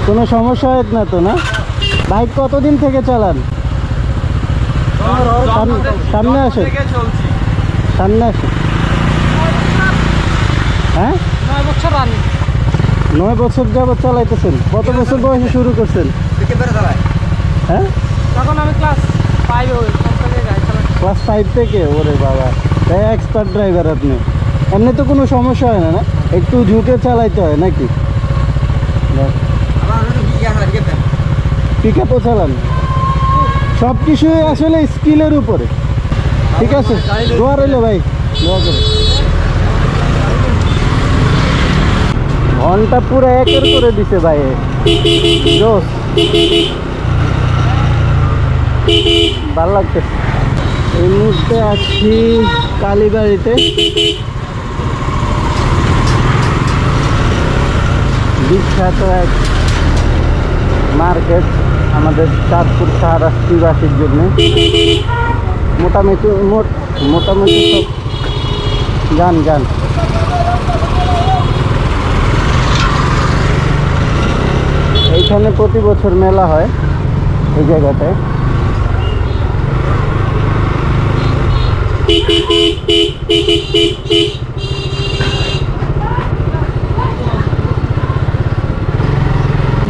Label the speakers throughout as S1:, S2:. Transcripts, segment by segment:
S1: কোনো সমস্যা হয় না তো? না, বাইক কতদিন থেকে চালান? সামনে আসে, সামনে আসে। হ্যাঁ, 9 বছর যাবত চালাইতেছেন। কত বছর বয়সে শুরু করছেন? হ্যাঁ,
S2: তখন আমি ক্লাস
S1: 5 থেকে। ওরে বাবা, তাই এক্সপার্ট ড্রাইভার আপনি। এমনি তো কোনো সমস্যা হয় না? না, একটু ঝুঁকে চালাইতে হয় নাকি? পিক আপও চালান। সব কিছুই আসলে স্কিলের উপরে। ঠিক আছে, দোয়া রইল ভাই, দোয়া করে। ঘন্টা পুরো একের করে দিছে ভাই, জোস, ভালো লাগতেছে। এই মুহূর্তে আছি কালীবাড়িতে। বিখ্যাত এক মার্কেট আমাদের চাঁদপুর শাহরাস্তিবাসীর জন্য। মোটামুটি সব যান। এইখানে প্রতি বছর মেলা হয় এই জায়গাটায়।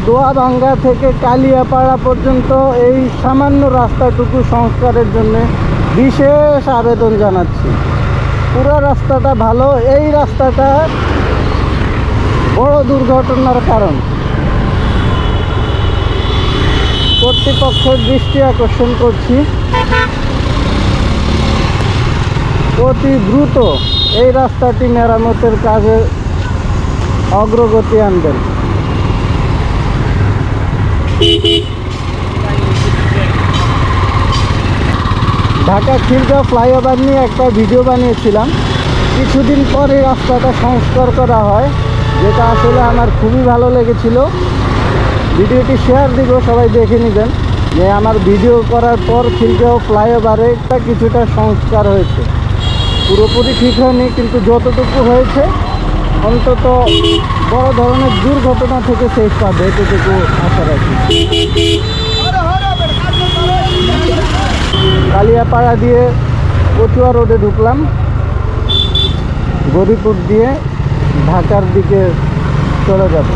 S1: দোয়াভাঙ্গা থেকে কালিয়াপাড়া পর্যন্ত এই সামান্য রাস্তাটুকু সংস্কারের জন্য বিশেষ আবেদন জানাচ্ছি। পুরো রাস্তাটা ভালো, এই রাস্তাটা বড় দুর্ঘটনার কারণ। কর্তৃপক্ষের দৃষ্টি আকর্ষণ করছি, অতি দ্রুত এই রাস্তাটি মেরামতের কাজে অগ্রগতি আনবেন। ঢাকা খিলগাঁও ফ্লাইওভার নিয়ে একটা ভিডিও বানিয়েছিলাম। কিছুদিন পরে রাস্তাটা সংস্কার করা হয়, যেটা আসলে আমার খুবই ভালো লেগেছিল। ভিডিওটি শেয়ার দিব, সবাই দেখে নেবেন যে আমার ভিডিও করার পর খিলগাঁও ফ্লাইওভারে কিছুটা সংস্কার হয়েছে। পুরোপুরি ঠিক হয়নি, কিন্তু যতটুকু হয়েছে অন্তত বড় ধরনের দুর্ঘটনা থেকে সেফ পাবে, এতটুকু আশা রাখি। কালিয়াপাড়া দিয়ে কচুয়া রোডে ঢুকলাম, গরিপুর দিয়ে ঢাকার দিকে চলে যাব।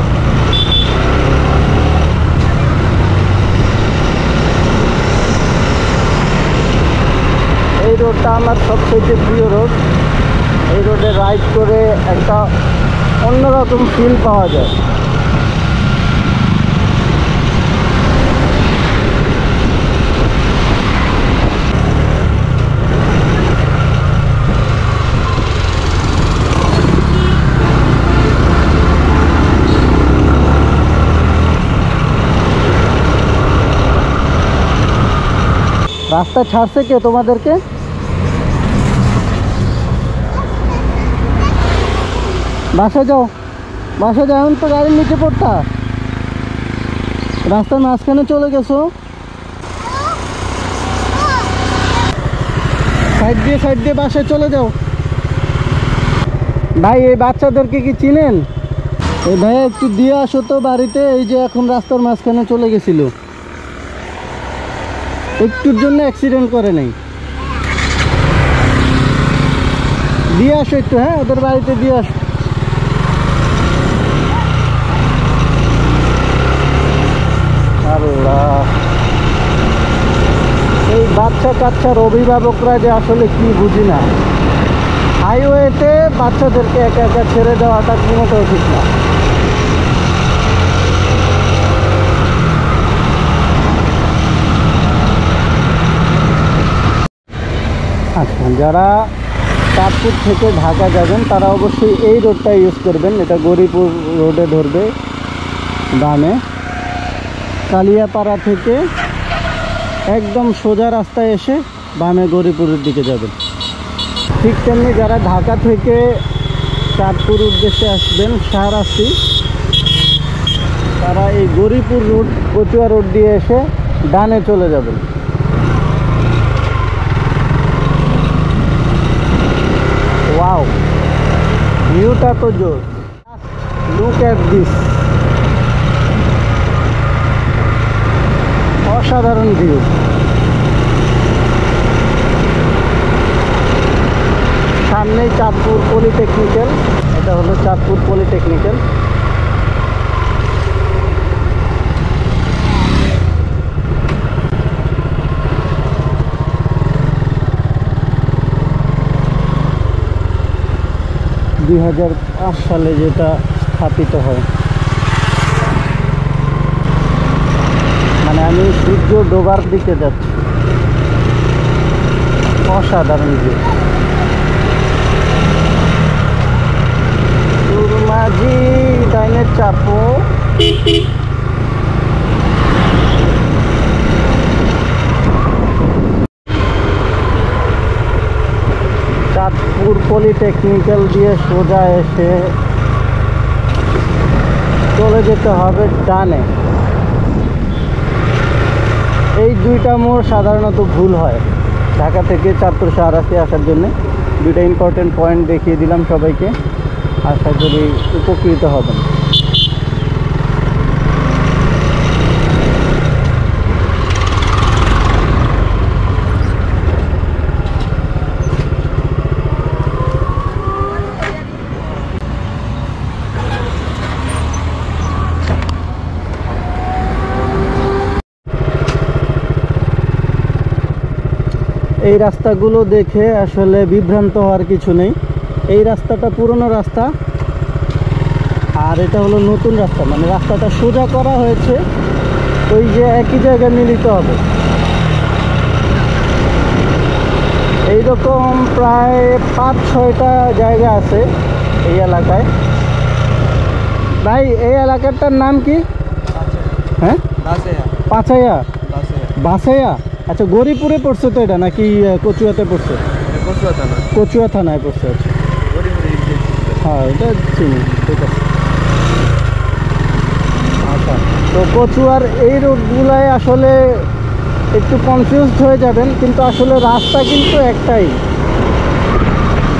S1: এই রোডটা আমার সবচেয়ে প্রিয় রোড। এই রোডে রাইড করে একটা অন্যরকম ফিল পাওয়া যায়। রাস্তা ছাড়ছে কে তোমাদেরকে? বাসা যাও, এখন তো গাড়ির নিচে পড়তা। রাস্তার মাঝখানে চলে গেছো। সাইড দিয়ে বাসায় চলে যাও। ভাই, এই বাচ্চাদেরকে কি চিনেন? এই ভাই একটু দিয়ে আসো তো বাড়িতে। এই যে এখন রাস্তার মাঝখানে চলে গেছিল, একটুর জন্য অ্যাক্সিডেন্ট করে নাই। দিয়ে আসো একটু, হ্যাঁ, ওদের বাড়িতে দিয়ে আসো। আল্লাহ, এই বাচ্চা কাচ্চার অভিভাবকরা যে আসলে কি বুঝি না। হাইওয়েতে বাচ্চাদেরকে একা একা ছেড়ে দেওয়াটা কোনোটাও ঠিক না। আচ্ছা, যারা চাঁদপুর থেকে ঢাকা যাবেন তারা অবশ্যই এই রোডটা ইউজ করবেন। এটা গরিপুর রোডে ধরবে ডানে। কালিয়াপাড়া থেকে একদম সোজা রাস্তায় এসে বামে গরিপুরের দিকে যাবেন। ঠিক তেমনি যারা ঢাকা থেকে চাঁদপুর উদ্দেশ্যে আসবেন শাহরাস্তি, তারা এই গরিপুর রোড কচুয়া রোড দিয়ে এসে ডানে চলে যাবেন। ওয়াও, ভিউটা তো জোর। Look at this. অসাধারণ ভিউ। সামনেই চাঁদপুর পলিটেকনিক্যাল, এটা হলো চাঁদপুর পলিটেকনিক্যাল। সালে যেটা স্থাপিত হয়, মানে আমি সূর্য ডোবার দিকে যাচ্ছি। অসাধারণ ভিউ। সুরমাঝি ডাইনের চাপো। চাঁদপুর পলিটেকনিক্যাল দিয়ে সোজা এসে চলে যেতে হবে ডানে। এই দুইটা মোড় সাধারণত ভুল হয় ঢাকা থেকে চাঁদপুর শাহরাস্তি আসার জন্য। দুইটা ইম্পর্টেন্ট পয়েন্ট দেখিয়ে দিলাম সবাইকে, আশা করি উপকৃত হবেন। এই রাস্তাগুলো দেখে আসলে বিভ্রান্ত হওয়ার কিছু নেই। এই রাস্তাটা পুরনো রাস্তা, আর এটা হলো নতুন রাস্তা, মানে রাস্তাটা সোজা করা হয়েছে ওই যে একই জায়গায় মিলিত হবে। এইরকম প্রায় 5-6টা জায়গা আছে এই এলাকায়। ভাই এই এলাকাটার নাম কি? হ্যাঁ, পাঁচাইয়া, বাসাইয়া। আচ্ছা, গরিপুরে পড়ছে তো এটা, নাকি কচুয়াতে পড়ছে? কচুয়া থানায় পড়ছে। আচ্ছা, হ্যাঁ এটা চিনি, ঠিক আছে। আচ্ছা, তো কচুয়ার এই রোডগুলায় আসলে একটু কনফিউজড হয়ে যাবেন, কিন্তু আসলে রাস্তা কিন্তু একটাই,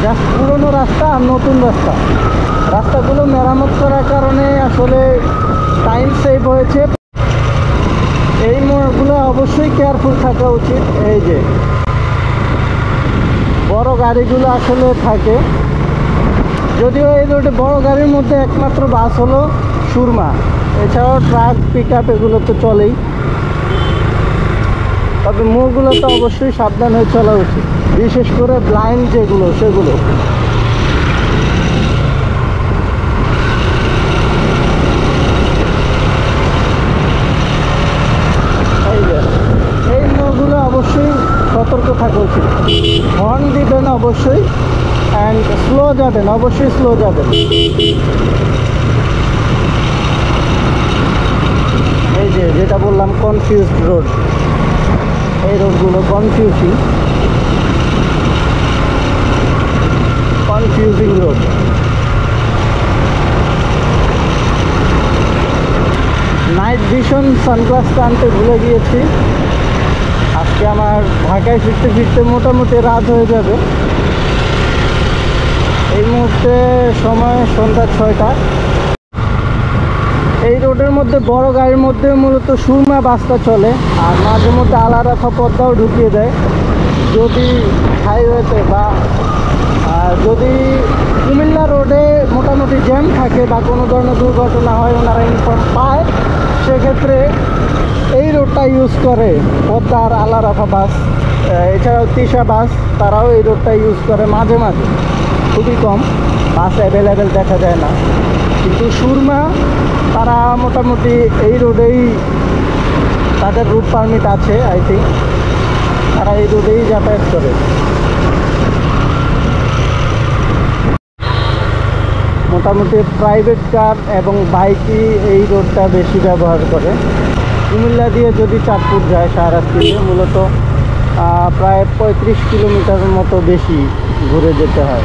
S1: জাস্ট পুরনো রাস্তা আর নতুন রাস্তা। রাস্তাগুলো মেরামত করার কারণে আসলে টাইম সেভ হয়েছে। এই মোড়গুলো অবশ্যই কেয়ারফুল থাকা উচিত। এই যে বড় গাড়িগুলো আসলে থাকে, যদিও এই রোডে বড় গাড়ির মধ্যে একমাত্র বাস হলো সুরমা, এছাড়াও ট্রাক, পিক আপ এগুলো তো চলেই। তবে মোড়গুলো তো অবশ্যই সাবধান হয়ে চলা উচিত, বিশেষ করে ব্লাইন্ড যেগুলো সেগুলো। এই মোড়গুলো অবশ্যই সতর্ক থাকা উচিত। হর্ন দিবেন অবশ্যই, অ্যান্ড স্লো যাবেন, অবশ্যই স্লো যাবেন। এই যে যেটা বললাম কনফিউজড রোড, এই রোডগুলো কনফিউজিং রোড। নাইট ভিশন সানগ্লাসটা আনতে ভুলে গিয়েছি। আজকে আমার ঢাকায় ফিরতে ফিরতে মোটামুটি রাত হয়ে যাবে। এই মুহূর্তে সময় সন্ধ্যা 6টা। এই রোডের মধ্যে বড় গাড়ির মধ্যে মূলত সুরমা বাসটা চলে, আর মাঝে মধ্যে আলা রাখা পদ্মাও ঢুকিয়ে দেয়। যদি হাইওয়েতে বা যদি কুমিল্লা রোডে মোটামুটি জ্যাম থাকে বা কোনো ধরনের দুর্ঘটনা হয়, ওনারা ইনফর্ম পায়, সেক্ষেত্রে এই রোডটা ইউজ করে পদ্মার আলা রাখা বাস। এছাড়াও তিশা বাস, তারাও এই রোডটা ইউজ করে মাঝে মাঝে, খুবই কম, বাস অ্যাভেলেবেল দেখা যায় না। কিন্তু সুরমা তারা মোটামুটি এই রোডেই, তাদের রুট পারমিট আছে আই থিঙ্ক, তারা এই রোডেই যাতায়াত করে। মোটামুটি প্রাইভেট কার এবং বাইকই এই রোডটা বেশি ব্যবহার করে। কুমিল্লা দিয়ে যদি চাঁদপুর যায় শাহরাস্তি দিয়ে, মূলত প্রায় 35 কিলোমিটারের মতো বেশি ঘুরে যেতে হয়।